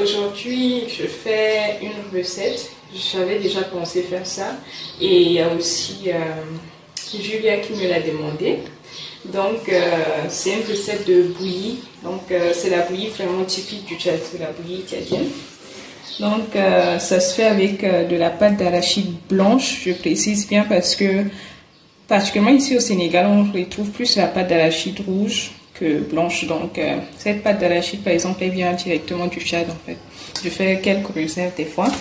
aujourd'hui, je fais une recette. J'avais déjà pensé faire ça. Et il y a aussi Julia qui me l'a demandé. Donc, c'est une recette de bouillie. Donc, c'est la bouillie vraiment typique du Tchad, c'est la bouillie italienne. Donc, ça se fait avec de la pâte d'arachide blanche. Je précise bien parce que, particulièrement ici au Sénégal, on retrouve plus la pâte d'arachide rouge que blanche. Donc, cette pâte d'arachide, par exemple, elle vient directement du Tchad, en fait. Je fais quelques recettes des fois.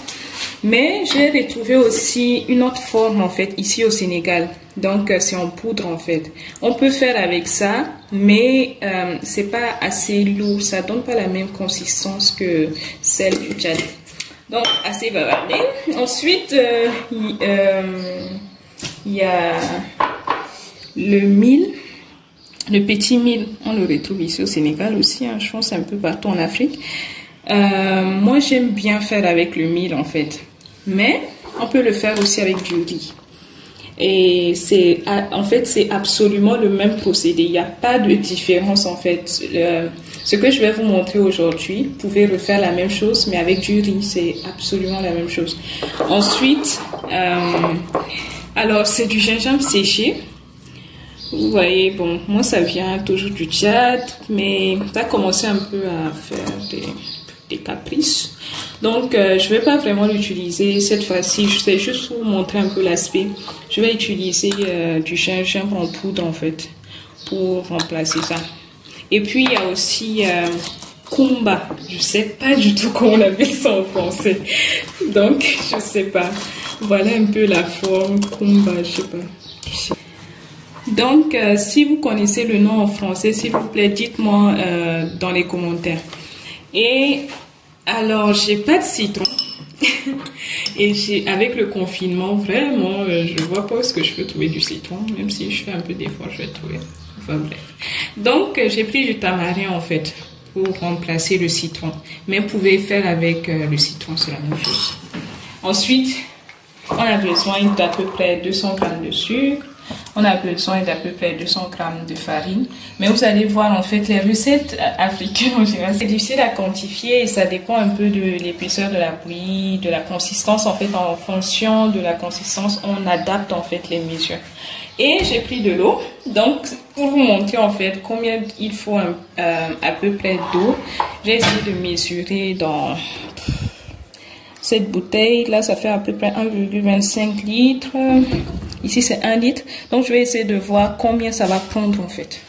Mais j'ai retrouvé aussi une autre forme, en fait, ici au Sénégal. Donc, c'est en poudre, en fait. On peut faire avec ça, mais c'est pas assez lourd. Ça donne pas la même consistance que celle du Tchad. Donc, assez bavardé. Ensuite, il y a le mil. Le petit mil, on le retrouve ici au Sénégal aussi, hein, je pense un peu partout en Afrique. Moi, j'aime bien faire avec le mil, en fait. Mais on peut le faire aussi avec du riz. Et en fait, c'est absolument le même procédé. Il n'y a pas de différence, en fait. Ce que je vais vous montrer aujourd'hui, vous pouvez refaire la même chose, mais avec du riz. C'est absolument la même chose. Ensuite, alors, c'est du gingembre séché. Vous voyez, bon, moi ça vient toujours du Tchad, mais ça a commencé un peu à faire des caprices. Donc, je vais pas vraiment l'utiliser cette fois-ci, je vais juste vous montrer un peu l'aspect. Je vais utiliser du gingembre en poudre en fait, pour remplacer ça. Et puis, il y a aussi kumba. Je sais pas du tout comment on appelle ça en français. Donc, je sais pas. Voilà un peu la forme kumba, je sais pas. Donc, si vous connaissez le nom en français, s'il vous plaît, dites-moi dans les commentaires. Et alors, j'ai pas de citron. Et avec le confinement, vraiment, je vois pas où est-ce que je peux trouver du citron. Même si je fais un peu d'efforts, je vais trouver. Enfin bref. Donc, j'ai pris du tamarin en fait pour remplacer le citron. Mais vous pouvez faire avec le citron, c'est la même chose. Ensuite, on a besoin d'à peu près 200 g de sucre. On a besoin d'à peu près 200 g de farine. Mais vous allez voir, en fait, les recettes africaines en général, c'est difficile à quantifier et ça dépend un peu de l'épaisseur de la bouillie, de la consistance. En fait, en fonction de la consistance, on adapte en fait les mesures. Et j'ai pris de l'eau. Donc, pour vous montrer en fait combien il faut à peu près d'eau, j'ai essayé de mesurer dans cette bouteille. Là, ça fait à peu près 1,25 litres. Ici, c'est 1 litre. Donc, je vais essayer de voir combien ça va prendre, en fait.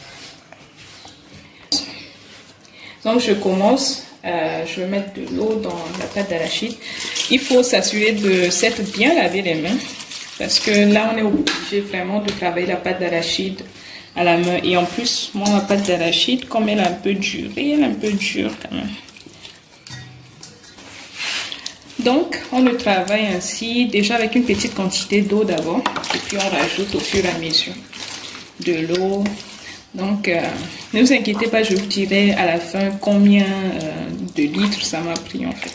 Donc, je commence. Je vais mettre de l'eau dans la pâte d'arachide. Il faut s'assurer de s'être bien lavé les mains. Parce que là, on est obligé vraiment de travailler la pâte d'arachide à la main. Et en plus, moi, ma pâte d'arachide, comme elle est un peu dure, elle est un peu dure quand même. Donc, on le travaille ainsi, déjà avec une petite quantité d'eau d'abord, et puis on rajoute au fur et à mesure de l'eau. Donc, ne vous inquiétez pas, je vous dirai à la fin combien de litres ça m'a pris en fait.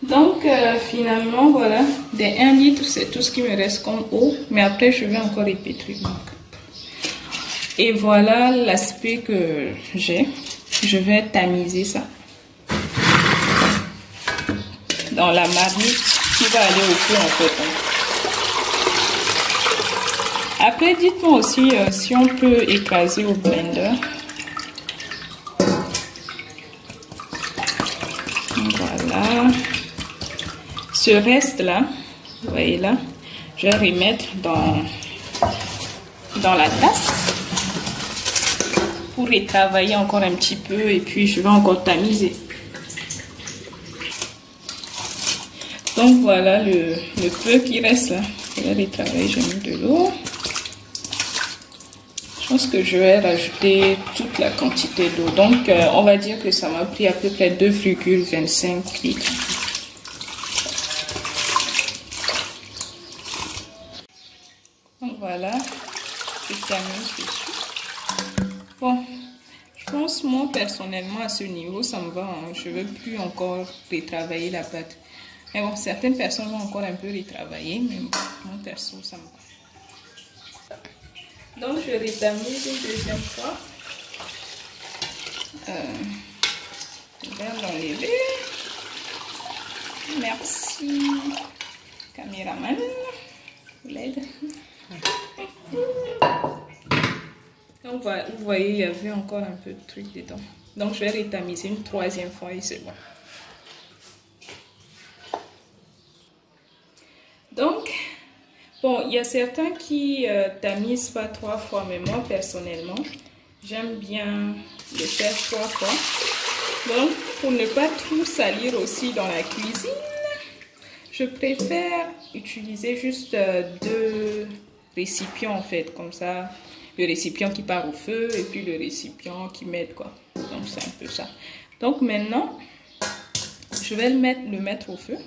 Donc, finalement, voilà, des 1 litre, c'est tout ce qui me reste comme eau, mais après, je vais encore répéter. Et voilà l'aspect que j'ai. Je vais tamiser ça dans la marmite qui va aller au feu en fait. Après, dites-moi aussi si on peut écraser au blender. Voilà. Ce reste là, vous voyez là, je vais remettre dans la tasse pour y travailler encore un petit peu et puis je vais encore tamiser. Donc voilà le peu qui reste là. Je vais retravailler, je mets de l'eau. Je pense que je vais rajouter toute la quantité d'eau. Donc on va dire que ça m'a pris à peu près 2,25 litres. Donc voilà, je tamise dessus. Bon, je pense moi personnellement à ce niveau ça me va, hein. Je ne veux plus encore retravailler la pâte. Mais bon, certaines personnes vont encore un peu retravailler, mais bon, moi perso ça me va. Donc je rétamise une deuxième fois. Je vais l'enlever. Merci, caméraman, pour l'aide. Donc voilà, vous voyez, il y avait encore un peu de truc dedans. Donc je vais rétamiser une troisième fois et c'est bon. Donc, bon, il y a certains qui tamisent pas 3 fois, mais moi personnellement, j'aime bien le faire 3 fois. Donc, pour ne pas tout salir aussi dans la cuisine, je préfère utiliser juste 2 récipients en fait, comme ça. Le récipient qui part au feu et puis le récipient qui m'aide quoi. Donc c'est un peu ça. Donc maintenant, je vais le mettre au feu.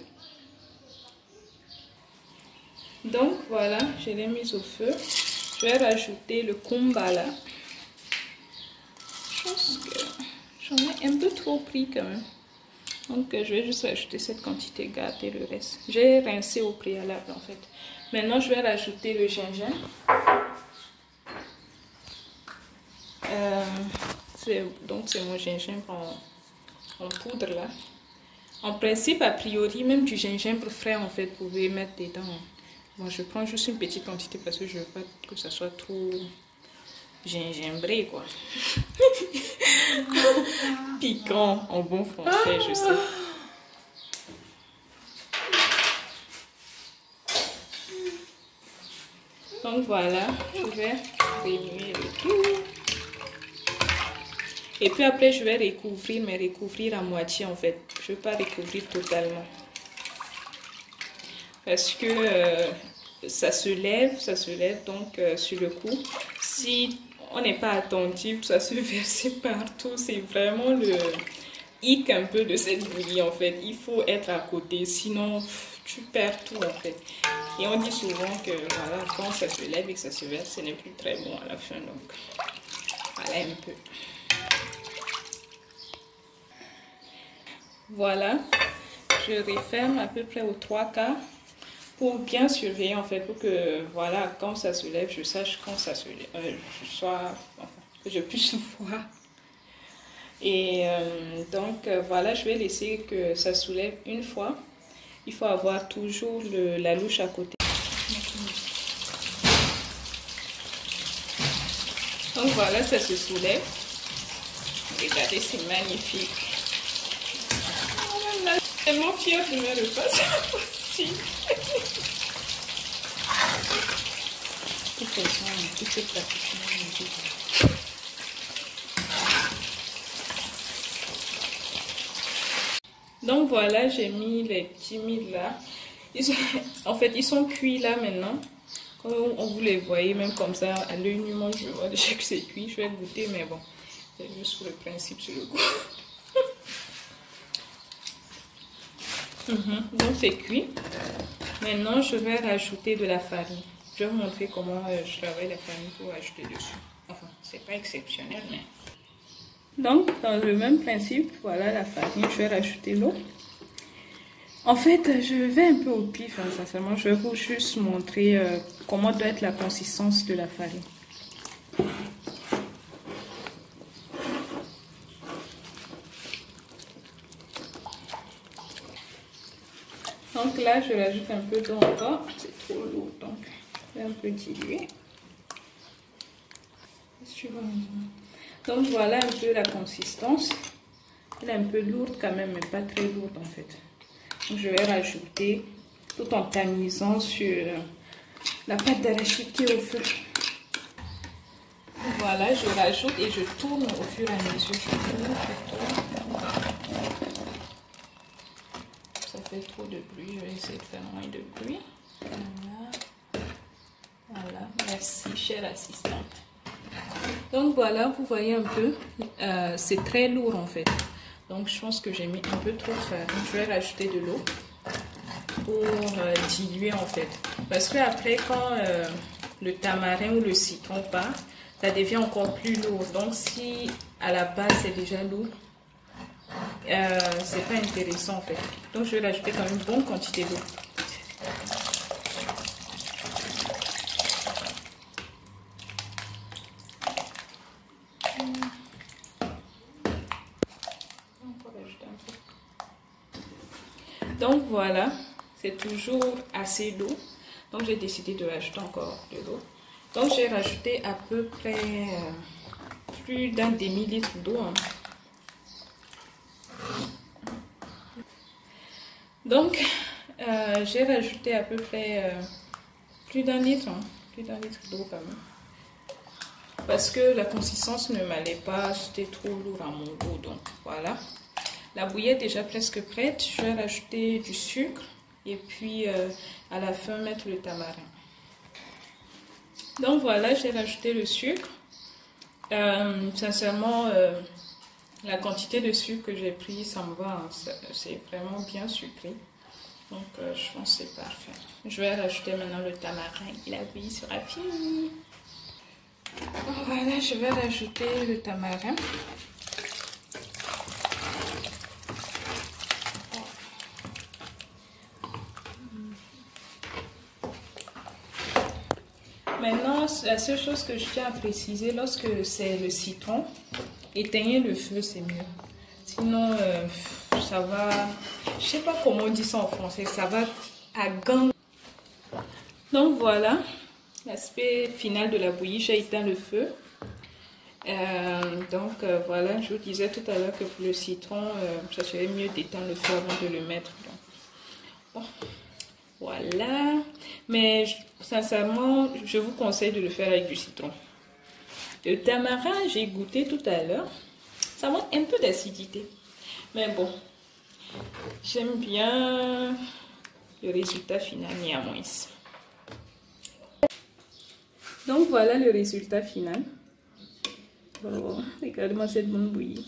Donc voilà, je l'ai mis au feu. Je vais rajouter le kumbala. Je pense que j'en ai un peu trop pris quand même. Donc je vais juste rajouter cette quantité, garder le reste. J'ai rincé au préalable en fait. Maintenant je vais rajouter le gingembre. Donc c'est mon gingembre en poudre là. En principe, a priori, même du gingembre frais en fait, vous pouvez mettre dedans. Bon, je prends juste une petite quantité parce que je veux pas que ça soit trop gingembré quoi. Piquant en bon français, je sais. Donc voilà, je vais remuer le tout. Et puis après, je vais recouvrir, mais recouvrir à moitié en fait. Je ne veux pas recouvrir totalement. Parce que ça se lève donc sur le coup. Si on n'est pas attentif, ça se verse partout. C'est vraiment le hic un peu de cette bouillie en fait. Il faut être à côté, sinon tu perds tout en fait. Et on dit souvent que voilà, quand ça se lève et que ça se verse, ce n'est plus très bon à la fin. Donc voilà un peu. Voilà, je referme à peu près aux 3/4 pour bien surveiller en fait, pour que voilà, quand ça se lève, je sache quand ça se lève, que je puisse voir. Et donc voilà, je vais laisser que ça soulève une fois. Il faut avoir toujours la louche à côté. Donc voilà, ça se soulève. Regardez, c'est magnifique. Je suis tellement fière de mes repas, c'est pas possible. Donc voilà, j'ai mis les petits mils là. En fait, ils sont cuits là maintenant. Quand vous les voyez, même comme ça, à l'œil nu, moi je vois déjà que c'est cuit. Je vais goûter, mais bon, c'est juste pour le principe sur le goût. Donc c'est cuit. Maintenant je vais rajouter de la farine. Je vais vous montrer comment je travaille la farine pour ajouter dessus. Enfin, c'est pas exceptionnel, mais... Donc dans le même principe, voilà la farine, je vais rajouter l'eau. En fait, je vais un peu au pif, hein, sincèrement. Je vais vous juste montrer comment doit être la consistance de la farine. Donc là, je rajoute un peu d'eau encore. C'est trop lourd, donc je vais un peu diluer. Donc voilà un peu la consistance. Elle est un peu lourde quand même, mais pas très lourde en fait. Donc je vais rajouter tout en tamisant sur la pâte d'arachide qui est au feu. Voilà, je rajoute et je tourne au fur et à mesure. Je tourne. Ça fait trop de bruit, je vais essayer de faire moins de bruit. Voilà, merci chère assistante. Donc voilà, vous voyez un peu, c'est très lourd en fait. Donc je pense que j'ai mis un peu trop de farine. Je vais rajouter de l'eau pour diluer en fait. Parce que après quand le tamarin ou le citron part, ça devient encore plus lourd. Donc si à la base c'est déjà lourd, c'est pas intéressant en fait. Donc je vais rajouter quand même une bonne quantité d'eau. Donc voilà, c'est toujours assez d'eau. Donc j'ai décidé de rajouter encore de l'eau. Donc j'ai rajouté à peu près plus d'un demi-litre d'eau. Hein. Donc j'ai rajouté à peu près plus d'un litre, hein, plus d'un litre d'eau quand même. Parce que la consistance ne m'allait pas, c'était trop lourd à mon goût. Donc voilà. La bouillie est déjà presque prête. Je vais rajouter du sucre et puis à la fin mettre le tamarin. Donc voilà, j'ai rajouté le sucre. Sincèrement, la quantité de sucre que j'ai pris, ça me va. Hein. C'est vraiment bien sucré. Donc je pense que c'est parfait. Je vais rajouter maintenant le tamarin et la bouillie sera finie. Donc voilà, je vais rajouter le tamarin. Maintenant, la seule chose que je tiens à préciser, lorsque c'est le citron, éteignez le feu, c'est mieux. Sinon, ça va... Je sais pas comment on dit ça en français, ça va à gang. Donc voilà, l'aspect final de la bouillie, j'ai éteint le feu. Voilà, je vous disais tout à l'heure que pour le citron, ça serait mieux d'éteindre le feu avant de le mettre. Donc, bon. Voilà, mais sincèrement, je vous conseille de le faire avec du citron. Le tamarin, j'ai goûté tout à l'heure. Ça manque un peu d'acidité. Mais bon, j'aime bien le résultat final néanmoins. Donc voilà le résultat final. Oh, regardez-moi cette bonne bouillie.